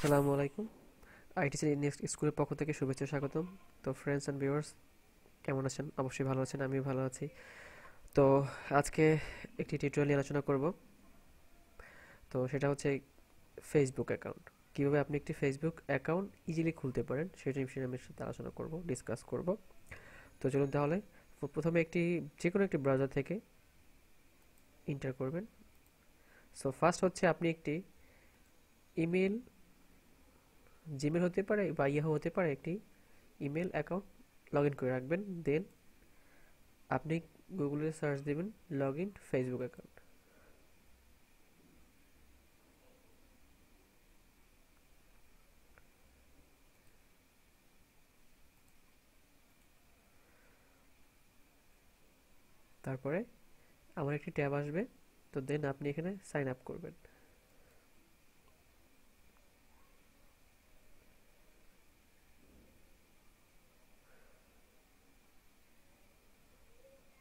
আসসালামু আলাইকুম। ITC next স্কুলের পক্ষ থেকে শুভেচ্ছা স্বাগতম। তো ফ্রেন্ডস অ্যান্ড ভিউয়ার্স, কেমন আছেন? অবশ্যই ভালো আছেন, আমিও ভালো আছি। তো আজকে একটি টিউটোরিয়াল নিয়ে আলোচনা করব। তো সেটা হচ্ছে ফেসবুক অ্যাকাউন্ট। কীভাবে আপনি একটি ফেসবুক অ্যাকাউন্ট ইজিলি খুলতে পারেন সেটা বিষয়ে আমি সাথে আলোচনা করব, ডিসকাস করব। তো চলুন তাহলে প্রথমে যে কোনো একটি ব্রাউজার থেকে এন্টার করবেন। সো ফার্স্ট হচ্ছে আপনি একটি ইমেল, জিমেল হতে পারে বা ইয়াহু হতে পারে, একটি ইমেল অ্যাকাউন্ট লগ ইন করে রাখবেন। দেন আপনি গুগলে সার্চ দিবেন লগ ইন ফেসবুক অ্যাকাউন্ট। তারপরে আমার একটি ট্যাব আসবে। তো দেন আপনি এখানে সাইন আপ করবেন।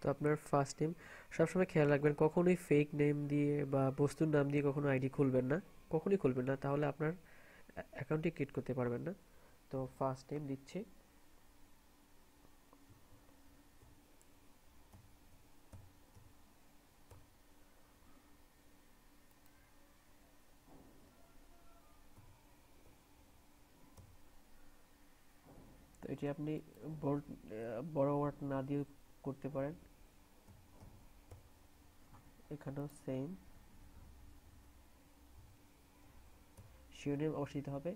তো আপনার ফার্স্ট নেম সবসময় খেয়াল রাখবেন, কখনোই ফেক নেম দিয়ে বা বস্তুর নাম দিয়ে কখনো আইডি খুলবেন না, কখনোই খুলবেন না, তাহলে আপনার অ্যাকাউন্টটি ক্রিয়েট করতে পারবেন না। তো ফার্স্ট নেম দিচ্ছি। তো এটি আপনি বোল্ড, বড় ওয়ার্ড না দিয়ে করতে পারেন। এখানেও সেম। শিরোনাম অবশ্যই দিতে হবে।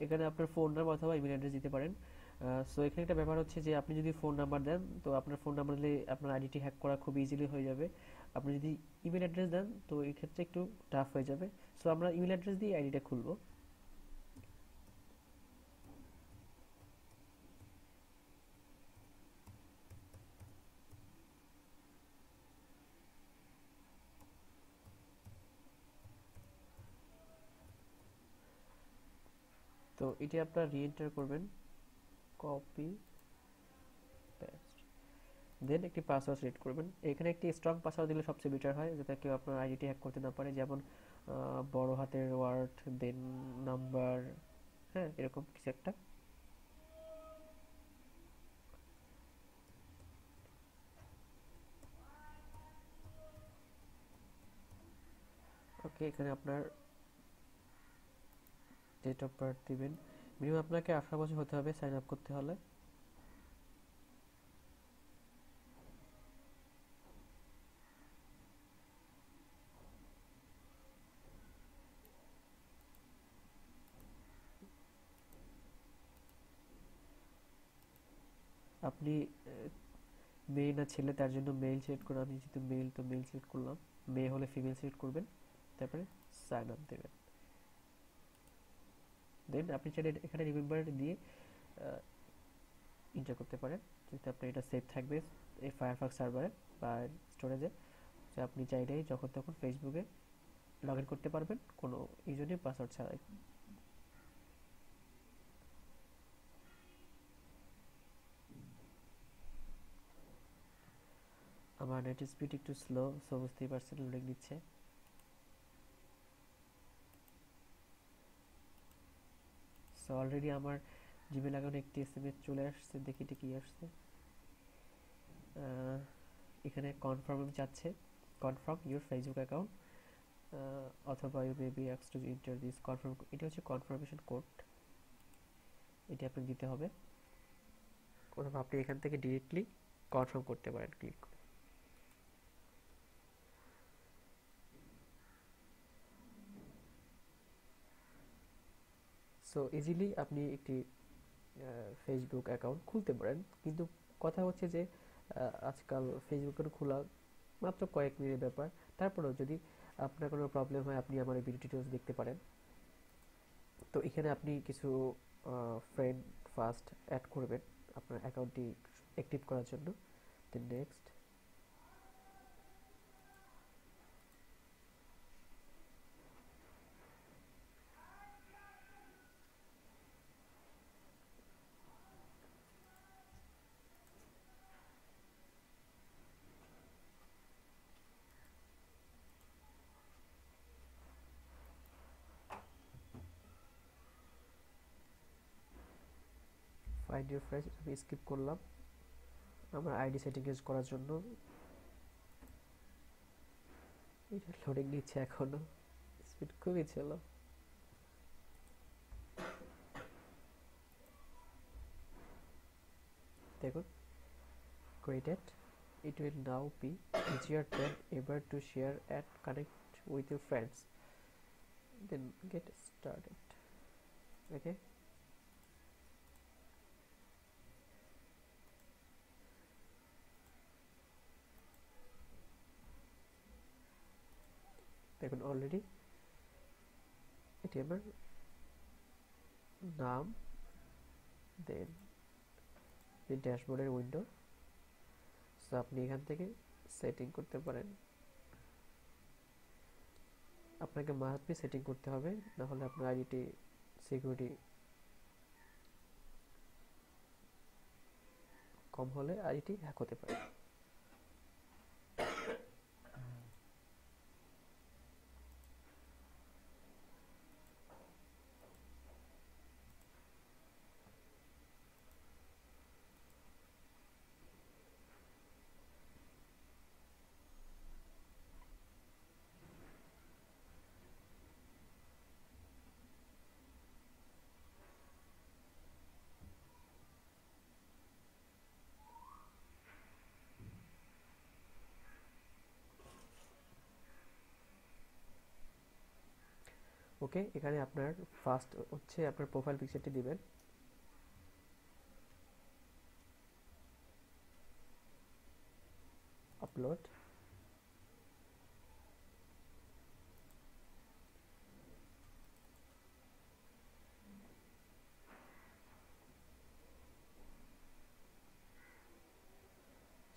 এখানে আপনার ফোন নাম্বার অথবা ইমেল অ্যাড্রেস দিতে পারেন। সো এখানে একটা ব্যাপার হচ্ছে যে আপনি যদি ফোন নাম্বার দেন, তো আপনার ফোন নাম্বার দিলে আপনার আইডিটি হ্যাক করা খুব ইজিলি হয়ে যাবে। আপনি যদি ইমেল অ্যাড্রেস দেন, তো এই ক্ষেত্রে একটু টাফ হয়ে যাবে। সো আমরা ইমেল অ্যাড্রেস দিয়ে আইডিটা খুলবো। তো এটি আপনার রিএন্টার করবেন, কপি পেস্ট। দেন একটি পাসওয়ার্ড সিলেক্ট করবেন। এখানে একটি স্ট্রং পাসওয়ার্ড দিলে সবচেয়ে বেটার হয়, যাতে কেউ আপনার আইডিটি হ্যাক করতে না পারে। যেমন বড় হাতের ওয়ার্ড, দেন নাম্বার, হ্যাঁ, এরকম কিছু একটা। ওকে, এখানে আপনার ডেট অফ বার্থ দিবেন। মিনিমাম আপনাকে 18 বছর হতে হবে সাইন আপ করতে হলে। আপনি মেয়ে না ছেলে তার জন্য মেল সিলেক্ট করুন। আমি যেহেতু মেল, তো মেল সিলেক্ট করলাম। মেয়ে হলে ফিমেল সিলেক্ট করবেন। তারপরে সাইন আপ দেবেন। দেন আপনি চাইলে এখানে রিমেম্বার দিয়ে এন্টার করতে পারেন, যাতে আপনার এটা সেভ থাকবে এই ফায়ারফক্স সার্ভারে বা স্টোরেজে। যে আপনি চাইলেই যখন তখন ফেসবুকে লগ ইন করতে পারবেন কোনো ইউজারনেম পাসওয়ার্ড ছাড়াই। আমার নেট স্পিড একটু স্লো, সো বুঝতেই পারছেন, লোডিং দিচ্ছে। সো অলরেডি আমার জিমেল অ্যাকাউন্টে একটি এসএমএস চলে আসছে, দেখি এটা কি আসছে। আহ, এখানে কনফার্ম চাচ্ছে, কনফার্ম ইউর ফেসবুক অ্যাকাউন্ট, অথবা you may be asked to enter this confirm. এটা হচ্ছে কনফার্মেশন কোড, এটি আপনাকে দিতে হবে। অথবা আপনি এখান থেকে ডিরেক্টলি কনফার্ম করতে পারেন ক্লিক করে। সো ইজিলি আপনি একটি ফেসবুক অ্যাকাউন্ট খুলতে পারেন। কিন্তু কথা হচ্ছে যে আজকাল ফেসবুক অ্যাকাউন্ট খোলা মাত্র কয়েক মিনিটের ব্যাপার। তারপরেও যদি আপনার কোনো প্রবলেম হয়, আপনি আমার এই ভিডিও টিউটোরিয়ালস দেখতে পারেন। তো এখানে আপনি কিছু ফ্রেন্ড ফার্স্ট অ্যাড করবেন আপনার অ্যাকাউন্টটি অ্যাক্টিভ করার জন্য। Then next. Find your friends আমি স্কিপ করলাম আমার আইডি সেটিং ইউজ করার জন্য। এটা লোডিং নিচ্ছে এখনো, স্পিড খুবই ছিল। দেখুন created, it will now be easier than ever to share and connect with your friends. Then get started. Okay. দেখুন অলরেডি এটি আমার নাম, দেন এই ড্যাশবোর্ডের উইন্ডো। সো আপনি এখান থেকে সেটিং করতে পারেন। আপনাকে মাস্ট বি সেটিং করতে হবে, না হলে আপনার আইডিটি সিকিউরিটি কম হলে আইডিটি হ্যাক হতে পারে। ওকে, এখানে আপনার ফার্স্ট হচ্ছে আপনার প্রোফাইল পিকচারটি দিবেন। আপলোড,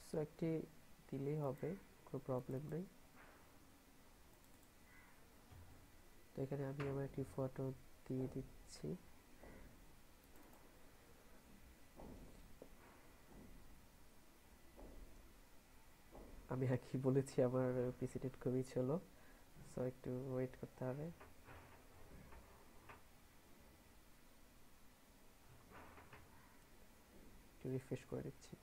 সো একটি দিলেই হবে, কোনো প্রবলেম নেই। তো এখানে আমি আমার একটি ফটো দিয়ে দিচ্ছি। আমি আর কি বলেছি, আমার পিসি নেট খুবই ছিল, সো একটু ওয়েট করতে হবে। একটু রিফ্রেশ করে দিচ্ছি।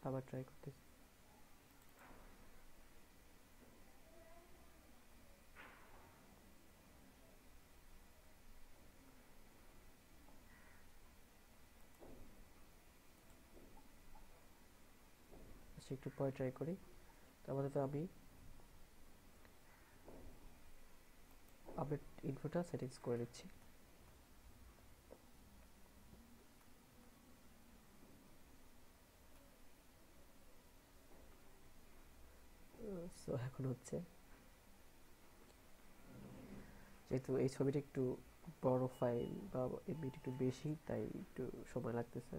আবার ট্রাই করতেছি। আচ্ছা, একটু পরে ট্রাই করি। তো আপাতত আমি আপডেট ইনফোটা সেটিংস করে দিচ্ছি। সো এখন হচ্ছে, যেহেতু এই ছবিটা একটু বড় ফাইল বা এমবিটা একটু বেশি, তাই একটু সময় লাগতেছে।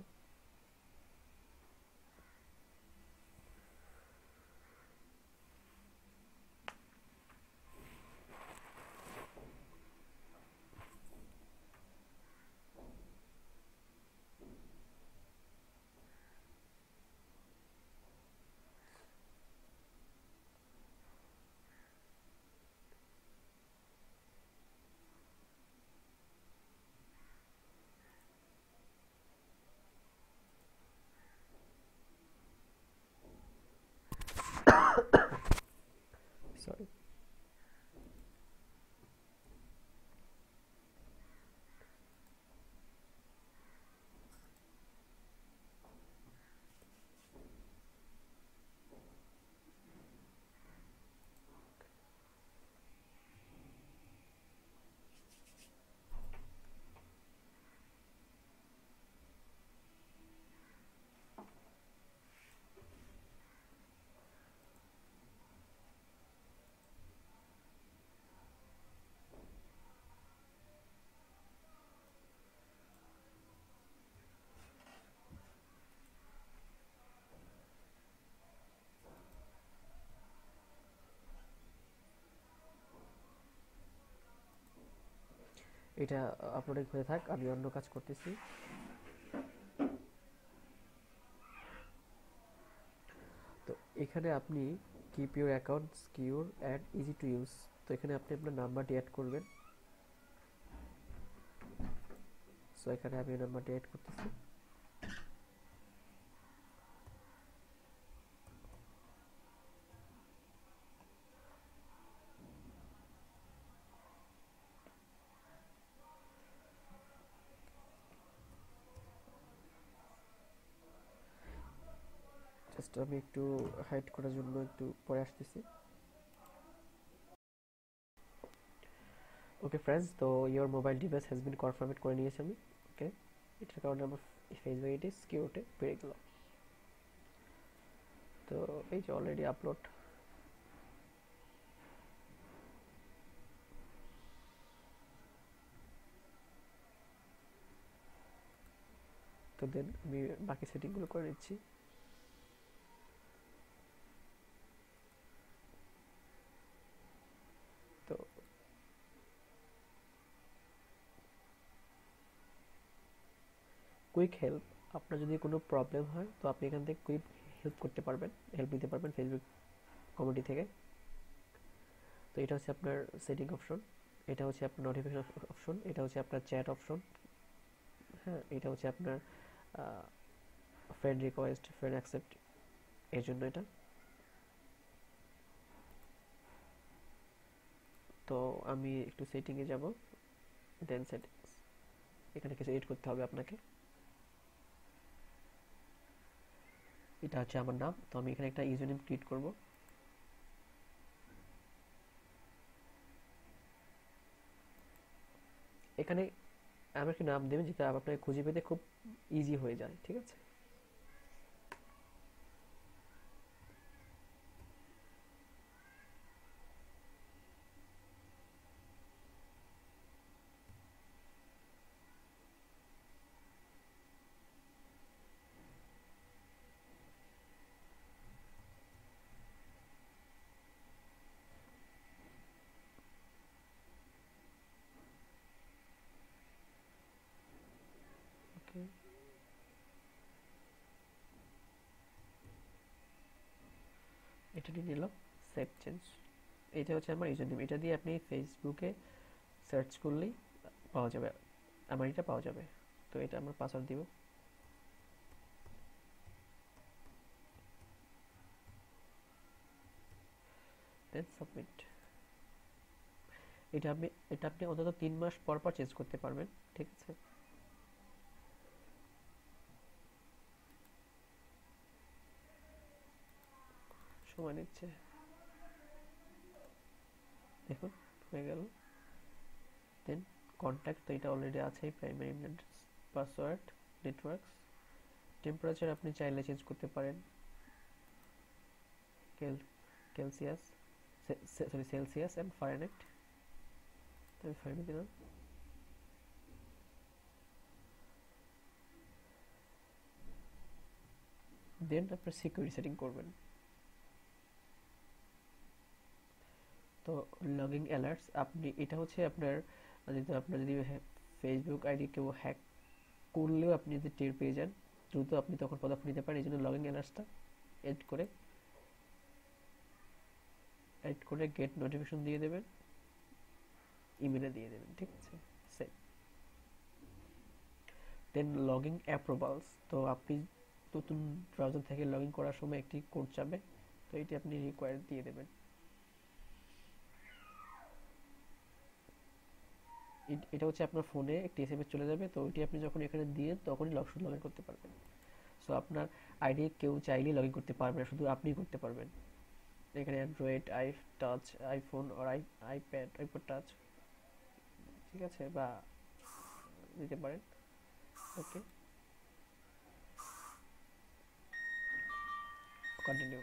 সরি। এটা আপলোডিং হয়ে থাক, আমি অন্য কাজ করতেছি। এখানে আপনি keep your account secure and easy to use, তো এখানে আপনি আপনার নাম্বারটি অ্যাড করবেন। সো এখানে আমি নাম্বারটি অ্যাড করতেছি। জাস্ট আমি একটু হাইড করার জন্য একটু পরে আসতেছি। ওকে ফ্রেন্ডস, তো your mobile device has been confirmed করে নিয়েছি আমি। ওকে, এটার কারণে আমার ফেসবুক আইডি সিকিউরিটি পেয়ে গেল। তো এই যে অলরেডি আপলোড। তো দেন আমি বাকি সেটিংগুলো করে নিচ্ছি। তো কুইক হেল্প, আপনার যদি কোনো প্রবলেম হয় তো আপনি এখান থেকে কুইক হেল্প করতে পারবেন, হেল্প নিতে পারবেন ফেসবুক কমিউনিটি থেকে। তো এটা হচ্ছে আপনার সেটিং অপশন, এটা হচ্ছে আপনার নোটিফিকেশন অপশন, এটা হচ্ছে আপনার চ্যাট অপশন, হ্যাঁ এটা হচ্ছে আপনার ফ্রেন্ড রিকোয়েস্ট, ফ্রেন্ড অ্যাকসেপ্ট, এর জন্য এটা। তো আমি একটু সেটিংয়ে যাব, দেন সেটিংস, এখানে কিছু এড করতে হবে আপনাকে। এটা হচ্ছে আমার নাম, তো আমি এখানে একটা ইউজার নেম ক্রিয়েট করব। এখানে আমার একটা নাম দেবেন যেটা আপনাকে খুঁজে পেতে খুব ইজি হয়ে যায়, ঠিক আছে। ওকে, এটা নিয়ে নিলাম, সেভ চেঞ্জ। এটা হচ্ছে আমার ইউজার নেম, এটা দিয়ে আপনি ফেসবুকে সার্চ করলেই পাওয়া যাবে, আমার এটা পাওয়া যাবে। তো এটা আমার পাসওয়ার্ড দিব, দেন সাবমিট। এটা আপনি এটা আপনি অন্তত 3 মাস পর পর চেঞ্জ করতে পারবেন, ঠিক আছে। সময় নিচ্ছে, দেখুন হয়ে গেল। দেন কন্ট্যাক্ট, তো এটা অলরেডি আছেই, প্রাইমারি পাসওয়ার্ড, নেটওয়ার্কস, টেম্পারেচার আপনি চাইলে চেঞ্জ করতে পারেন, কেলসিয়াস, সরি সেলসিয়াস অ্যান্ড ফারেনহাইট, আমি ফারেনহাইট দিলাম। দেন আপনার সিকিউরিটি সেটিং করবেন। তো লগইন অ্যালার্টস, আপনি এটা হচ্ছে আপনার যদি ফেসবুক আইডি কেউ হ্যাক করলেও আপনি যদি টের পেয়ে যান দ্রুত আপনি তখন পদক্ষেপ নিতে পারেন, এই জন্য লগইন অ্যালার্টসটা এড করে গেট নোটিফিকেশন দিয়ে দেবেন, ইমেলে দিয়ে দেবেন, ঠিক আছে। সেভ। দেন লগইন অ্যাপ্রুভালস, তো আপনি নতুন ব্রাউজার থেকে লগইন করার সময় একটি কোড যাবে, তো এটি আপনি রিকোয়ার দিয়ে দেবেন। এটা হচ্ছে আপনার ফোনে একটি এসএমএস চলে যাবে, তো ওইটি আপনি যখন এখানে দিয়ে তখনই শুধু লগইন করতে পারবেন। সো আপনার আইডি কেউ চাইলেই লগইন করতে পারবে না, শুধু আপনিই করতে পারবেন। এখানে অ্যান্ড্রয়েড, টাচ, আইফোন আর আইপ্যাড, আইপ্যাড টাচ, ঠিক আছে, বা দিতে পারেন। ওকে, continue.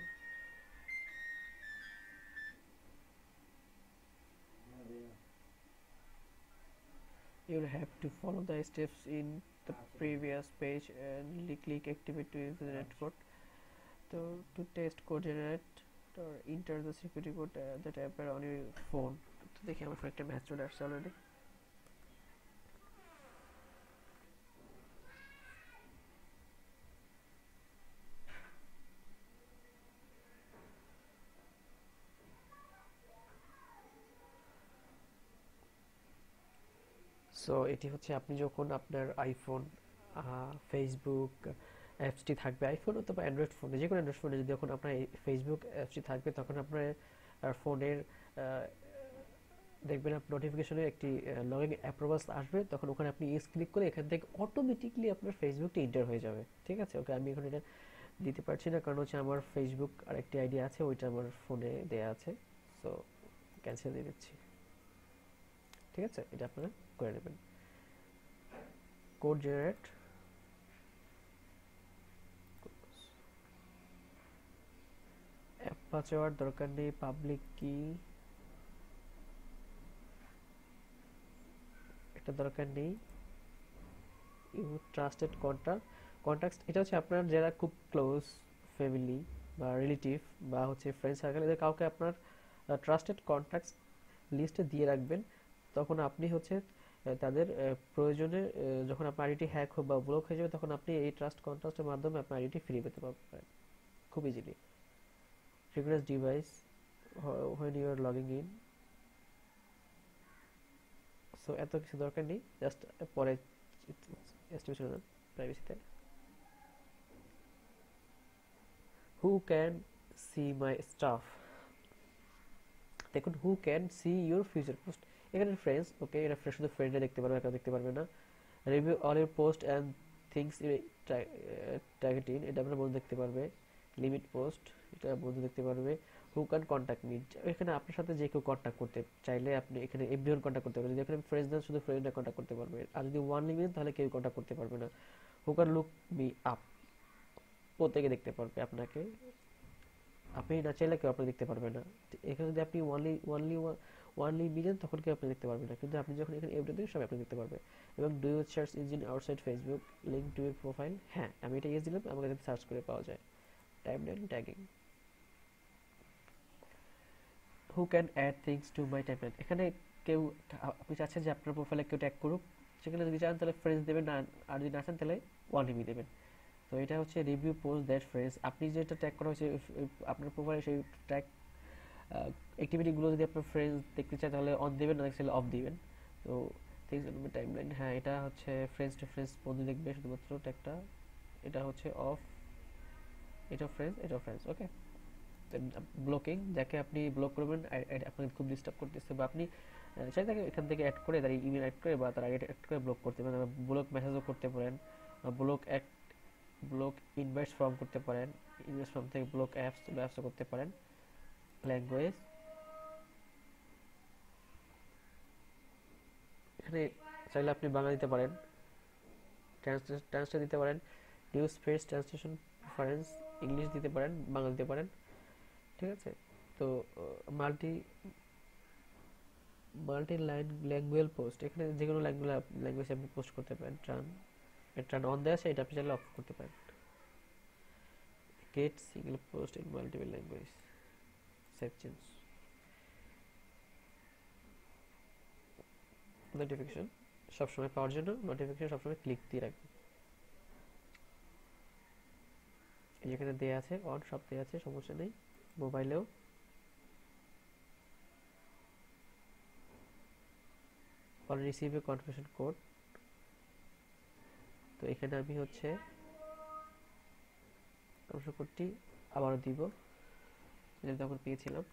You'll have to follow the steps in the previous page and click activate to use the netcode. So to test code generate or enter the security code that appear on your phone. তো দেখি আমার ফোনে একটা match চলে আসছে already. So এটি হচ্ছে আপনি যখন আপনার আইফোন, ফেসবুক অ্যাপসটি থাকবে আইফোন অথবা অ্যান্ড্রয়েড ফোনে, যে কোনো অ্যান্ড্রয়েড ফোনে যদি যখন আপনার এই ফেসবুক অ্যাপসটি থাকবে, তখন আপনার ফোনের দেখবেন আপনার নোটিফিকেশনে একটি লগইন অ্যাপ্রুভালস আসবে, তখন ওখানে আপনি ইয়েস ক্লিক করে এখান থেকে অটোমেটিকলি আপনার ফেসবুকটি এন্টার হয়ে যাবে। ঠিক আছে, ওকে আমি এখন এটা দিতে পারছি না, কারণ হচ্ছে আমার ফেসবুক আর একটি আইডি আছে, ওইটা আমার ফোনে দেয়া আছে। সো ক্যান্সেল দিয়ে দিচ্ছি। ঠিক আছে, এটা আপনারা করে নেবেন। কোড জেনারেট, অ্যাপ পাসওয়ার্ড দরকার নেই, পাবলিক কি এটা দরকার নেই, ইউ ট্রাস্টেড কন্ট্যাক্টস, এটা হচ্ছে আপনার যারা খুব ক্লোজ ফ্যামিলি বা রিলেটিভ বা হচ্ছে ফ্রেন্ড সার্কেল, এদের কাউকে আপনার ট্রাস্টেড কন্ট্যাক্টস লিস্টে দিয়ে রাখবেন। তখন আপনি হচ্ছে তাদের প্রয়োজনে যখন আপনার আইডিটি হ্যাক বা ব্লক হয়ে যাবে, তখন আপনি এই ট্রাস্ট কন্ট্যাক্টের মাধ্যমে আপনার আইডিটি ফিরে পেতে পারবেন খুব easily. Request device when you are logging in, so এত কিছু দরকার নেই, জাস্ট পরে এস্টিমেশন প্রাইভেসিতে। Who can see my stuff, দেখুন who can see your future post, এখানে ফ্রেন্ডস, ওকে এটা শুধু ফ্রেন্ডে দেখতে পারবে, একা দেখতে পারবে না। Review all your post and things tagged in, এটা আপনার বন্ধু দেখতে পারবে। লিমিট পোস্ট, এটা বন্ধু দেখতে পারবে। হু ক্যান কন্ট্যাক্ট মি, এখানে আপনার সাথে যে কেউ কন্ট্যাক্ট করতে চাইলে আপনি এখানে এভরিওয়ান কন্ট্যাক্ট করতে পারবেন, যদি এখানে ফ্রেন্ডস দেন শুধু ফ্রেন্ডরা কন্ট্যাক্ট করতে পারবে, আর যদি ওয়ান লিমিট তাহলে কেউ কন্ট্যাক্ট করতে পারবে না। Who can look me up, প্রত্যেকে দেখতে পারবে আপনাকে, আপনি না চাইলে কেউ আপনি দেখতে পারবে না। এখানে যদি আপনি ওয়ানলি মিলেন তখন কেউ আপনি দেখতে পারবে না, কিন্তু আপনি যখন এখানে এভরিথিং সব আপনি দেখতে পারবে। এবং do you search engine outside Facebook link to your profile, হ্যাঁ আমি এটা ইয়েস দিলাম, আমাকে যাতে সার্চ করে পাওয়া যায়। Timeline tagging, who can add things to my timeline, এখানে কেউ, আপনি চাচ্ছেন যে আপনার প্রোফাইলে কেউ ট্যাগ করুক, সেখানে যদি চান তাহলে ফ্রেন্ডস দেবেন, না আর যদি না চান তাহলে ওয়ান লিমি দেবেন। তো এটা হচ্ছে রিভিউ পোস্ট দ্যাট ফ্রেন্ডস, আপনি যেটা ট্যাগ করা হয়েছে আপনার প্রোফাইলে সেই ট্যাগ অ্যাক্টিভিটিগুলো যদি আপনার ফ্রেন্ডস দেখতে চায় তাহলে অন দেবেন, না দেখলে অফ দিবেন। তো থিংস অন মাই টাইমলাইন, হ্যাঁ এটা হচ্ছে ফ্রেন্ডস টু ফ্রেন্ডস বন্ধু দেখবে শুধুমাত্র ট্যাগটা, এটা হচ্ছে অফ, এটা ফ্রেন্ডস ওকে। ব্লকিং, যাকে আপনি ব্লক করবেন আপনাকে খুব ডিস্টার্ব করতেছে, বা আপনি চাই তাকে এখান থেকে অ্যাড করে, তার ইমেল অ্যাড করে বা তার আইডি অ্যাড করে ব্লক করতে পারেন, ব্লক মেসেজও করতে পারেন, ব্লক ব্লক ইনভাইটস ফর্ম করতে পারেন, ইনভাইটস ফর্ম থেকে ব্লক অ্যাপসও করতে পারেন। ল্যাঙ্গুয়েজ, এখানে চাইলে আপনি বাংলা দিতে পারেন, ট্রান্সলেট দিতে পারেন, news face translation preference, English দিতে পারেন, বাংলা দিতে পারেন। ঠিক আছে, তো multi multi line language post, এখানে যে কোনো ল্যাঙ্গুয়েজ আপনি পোস্ট করতে পারেন। ট্রান অন দেওয়া আছে, এটা আপনি চাইলে অফ করতে পারেন। Get single post in multiple language, save change. Notification সবসময় পাওয়ার জন্য নোটিফিকেশন সবসময় ক্লিক দিয়ে রাখবেন, যেখানে দেওয়া আছে অন সব দেওয়া আছে, সমস্যা নেই। মোবাইলেও on receive a confirmation code, তো এখানে আমি হচ্ছে কনফার্মেশন কোডটি আবারও দিব, যেটা তখন পেয়েছিলাম।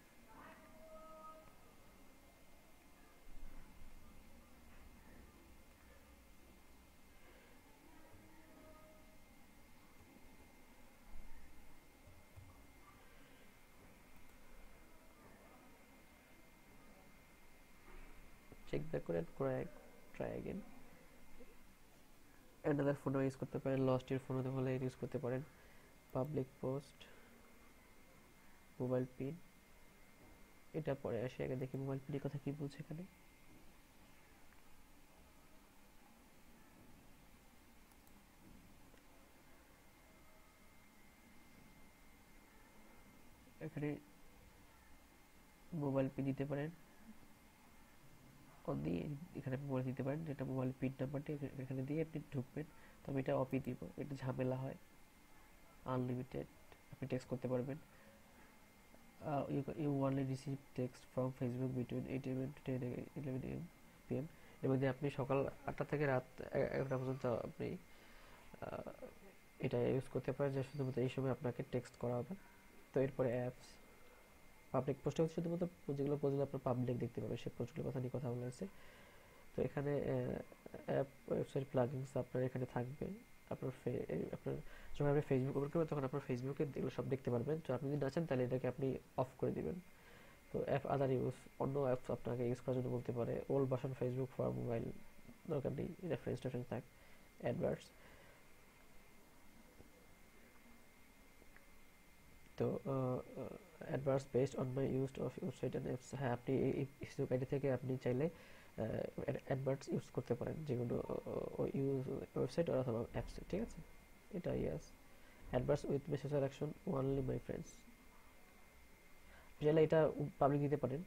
চেক ব্যাক করে ট্রাই অ্যাগেন। অ্যানাদার ফোনও ইউজ করতে পারেন, লস্ট এর ফোন হলে ইউজ করতে পারেন। পাবলিক পোস্ট, মোবাইল পিন, এটা পরে আসে, আগে দেখি মোবাইল পিনের কথা কি বলছে এখানে। এখানে মোবাইল পিন দিতে পারেন, অন দিয়ে এখানে মোবাইল দিতে পারেন, যেটা মোবাইল পিন নাম্বারটা এখানে দিয়ে আপনি ঢুকবেন। তো আমি এটা অপি দিব, এটা ঝামেলা হয়। আনলিমিটেড আপনি টেক্সট করতে পারবেন। you only receive text from Facebook between 8 am to 10 11 am pm, এর মধ্যে আপনি সকাল 8টা থেকে রাত 11টা পর্যন্ত আপনি আহ, এটা ইউজ করতে পারেন, যে শুধুমাত্র এই সময় আপনাকে টেক্সট করা হবে। তো এরপরে অ্যাপস, পাবলিক পোস্টে হচ্ছে শুধুমাত্র যেগুলো পোস্টগুলো আপনার পাবলিক দেখতে পাবে সেই পোস্টগুলোর কথা নিয়ে কথা বলা হয়েছে। তো এখানে অ্যাপ ওয়েবসাইট প্লাগিনস আপনার এখানে থাকবে। আপনার আপনার যখন আপনি ফেসবুক ওপেন করবেন তখন আপনার ফেসবুকে এগুলো সব দেখতে পারবেন। তো আপনি যদি না চান তাহলে এটাকে আপনি অফ করে দিবেন। তো অ্যাপ আদার ইউজ, অন্য অ্যাপস আপনাকে ইউজ করার জন্য বলতে পারে। Old version Facebook for mobile, দরকার নেই, রেফারেন্স টেফারেন্স থাক। অ্যাডভার্টস, তো adverse based on my use of website and apps. হ্যাঁ, আপনি এই ফেসবুক আইডি থেকে আপনি চাইলে অ্যাডভার্টস ইউজ করতে পারেন, যেগুলো ইউজ ওয়েবসাইট অথবা অ্যাপস, ঠিক আছে। এটা ইয়াস। Adverse with message action only my friends, চাইলে এটা পাবলিক দিতে পারেন।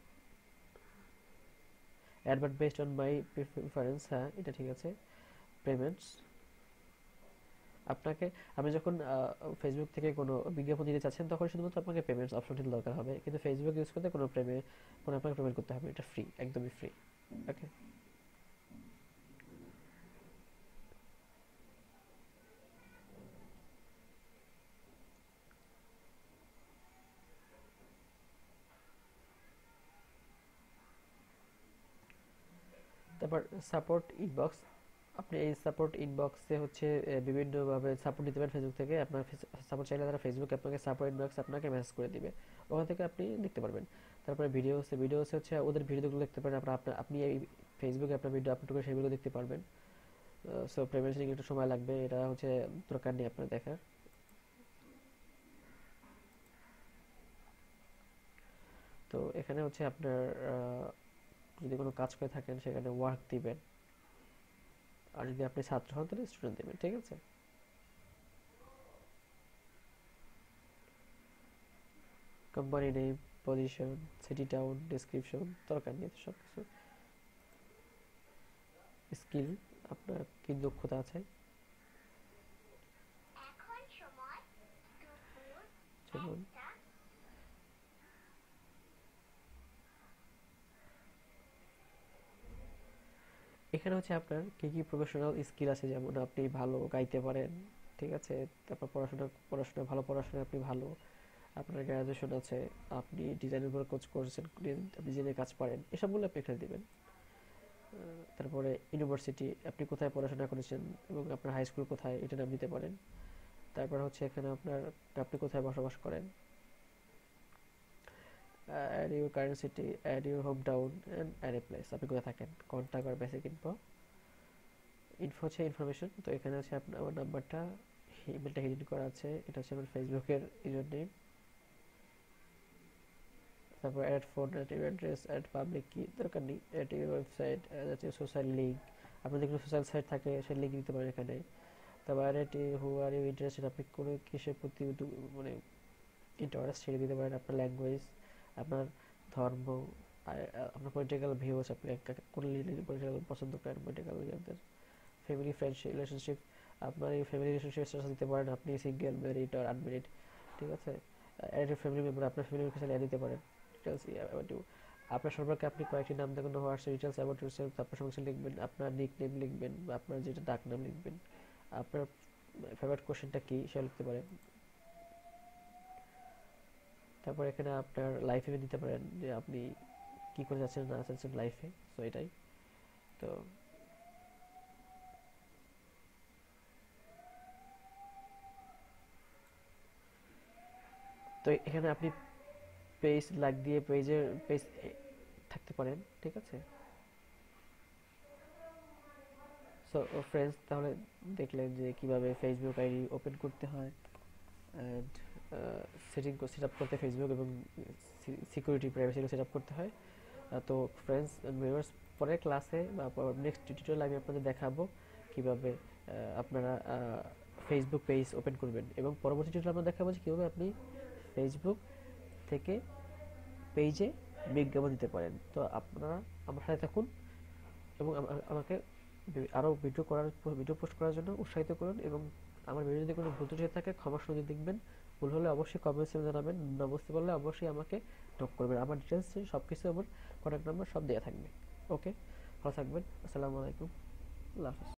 Advert based on my preference, হ্যাঁ এটা ঠিক আছে। পেমেন্টস, আপনাকে, আপনি যখন ফেসবুক থেকে কোনো বিজ্ঞাপন দিতে চাচ্ছেন তখন শুধুমাত্র আপনাকে পেমেন্টস অপশনটি দরকার হবে, কিন্তু ফেসবুক ইউজ করতে কোনো আপনাকে পেমেন্ট করতে হবে, এটা ফ্রি, একদমই ফ্রি। ওকে। তারপর সাপোর্ট ইনবক্স, আপনি এই সাপোর্ট ইনবক্সে হচ্ছে বিভিন্নভাবে সাপোর্ট নিতে পারেন ফেসবুক থেকে। আপনার সাপোর্ট চাইলে তারা ফেসবুক আপনাকে সাপোর্ট ইনবক্স আপনাকে মেসেজ করে দিবে, ওখান থেকে আপনি দেখতে পারবেন। তারপরে ভিডিওস হচ্ছে ওদের ভিডিওগুলো দেখতে পারেন। আপনি এই ফেসবুকে আপনার ভিডিও আপলোড করে সেগুলো দেখতে পারবেন। সো প্রাইভেসি একটু সময় লাগবে, এটা হচ্ছে দরকার নেই আপনার দেখার। তো এখানে হচ্ছে আপনার যদি কোনো কাজ করে থাকেন সেখানে ওয়ার্ক দিবেন, আর যদি আপনি ছাত্র হন তাহলে স্টুডেন্ট দিবেন, ঠিক আছে। Company name, position, city town, description, দরকার নেই সব কিছু। স্কিল, আপনার কি দক্ষতা আছে, যেমন এখানে হচ্ছে আপনার কি কি প্রফেশনাল স্কিল আছে, যেমন আপনি ভালো গাইতে পারেন, ঠিক আছে। তারপর পড়াশোনা ভালো, পড়াশোনায় আপনি ভালো, আপনার গ্র্যাজুয়েশন আছে, আপনি ডিজাইনের উপর কোর্স করছেন, আপনি ডিজাইনের কাজ পারেন, এসবগুলো আপনি এখানে দিবেন। তারপরে ইউনিভার্সিটি, আপনি কোথায় পড়াশোনা করেছেন এবং আপনার হাই স্কুল কোথায়, এটা নাম দিতে পারেন। তারপর হচ্ছে এখানে আপনি কোথায় বসবাস করেন, add your current city, add your hometown and add a place, আপনি কোথায় থাকেন, কন্টাক্ট আর বেসিক ইনফো হচ্ছে ইনফরমেশন। তো এখানে হচ্ছে আপনার আমার নাম্বারটা, ইমেলটা হিডেন করা আছে, এটা হচ্ছে আমার ফেসবুকের ইউজার নেম। তারপর add phone, add your address, add public key, দরকার নেই। Add your website, add your social link, আপনাদের কোনো সোশ্যাল সাইট থাকে সেই লিঙ্ক দিতে পারেন এখানে। তারপর add who are you interested, আপনি কোনো কিসের প্রতি মানে ইন্টারেস্ট ছেড়ে দিতে পারেন, আপনার ল্যাঙ্গুয়েজ, আপনার ধর্ম, আর আপনার পলিটিক্যাল ভিউজ, আপনি কোন পলিটিক্যাল পছন্দ করেন, পলিটিক্যাল ইয়ারদের। ফ্যামিলি ফ্রেন্ডশিপ রিলেশনশিপ, আপনার এই ফ্যামিলি রিলেশনশিপ স্ট্যাটাস দিতে পারেন, আপনি সিঙ্গেল, ম্যারিড আর আনম্যারিড, ঠিক আছে। অ্যাড ফ্যামিলি মেম্বার, আপনার ফ্যামিলি মেম্বার চাইলে অ্যাড দিতে পারেন। ডিটেলস অ্যাবাউট ইউ, আপনার সম্পর্কে আপনি কয়েকটি নাম দেখুন, হোয়াটসঅ্যাপ ডিটেলস অ্যাবাউট ইউরসেলফ, আপনার সমস্যা লিখবেন, আপনার নিক নেম লিখবেন, বা আপনার যেটা ডাক নাম লিখবেন, আপনার ফেভারিট কোশ্চেনটা কি সেটা লিখতে পারেন। তারপর এখানে আপনার লাইফ ইভেন্ট দিতে পারেন, যে আপনি কি করে যাচ্ছেন না যাচ্ছেন লাইফে, তো এটাই। তো তো এখানে আপনি পেজ লাইক দিয়ে পেজ থাকতে পারেন, ঠিক আছে। সো ফ্রেন্ডস, তাহলে দেখলেন যে কিভাবে ফেসবুক আইডি ওপেন করতে হয়, অ্যান্ড সেট আপ করতে ফেসবুক, এবং সিকিউরিটি প্রাইভেসি সেট আপ করতে হয়। তো ফ্রেন্ডস অ্যান্ড ভিউয়ার্স, পরের ক্লাসে বা নেক্সট টিউটোরিয়ালে আমি আপনাদের দেখাবো কিভাবে আপনারা ফেসবুক পেজ ওপেন করবেন, এবং পরবর্তী টিউটোরিয়ালে আমরা দেখাবো যে কীভাবে আপনি ফেসবুক থেকে পেজে বিজ্ঞাপন দিতে পারেন। তো আপনারা আমার সাথে থাকুন, এবং আমাকে আরও ভিডিও পোস্ট করার জন্য উৎসাহিত করুন, এবং আমার ভিডিও যদি কোনো ভুল ত্রুটি হয়ে থাকে ক্ষমা সুযোগ দেখবেন। ভুল হলে অবশ্যই কমেন্টসে জানাবেন, না বুঝতে পারলে অবশ্যই আমাকে নক করবেন। আমার ডিটেলস সব কিছু, আমার কন্ট্যাক্ট নাম্বার সব দেওয়া থাকবে। ওকে, ভালো থাকবেন। আসসালামু আলাইকুম। আল্লাহ হাফেজ।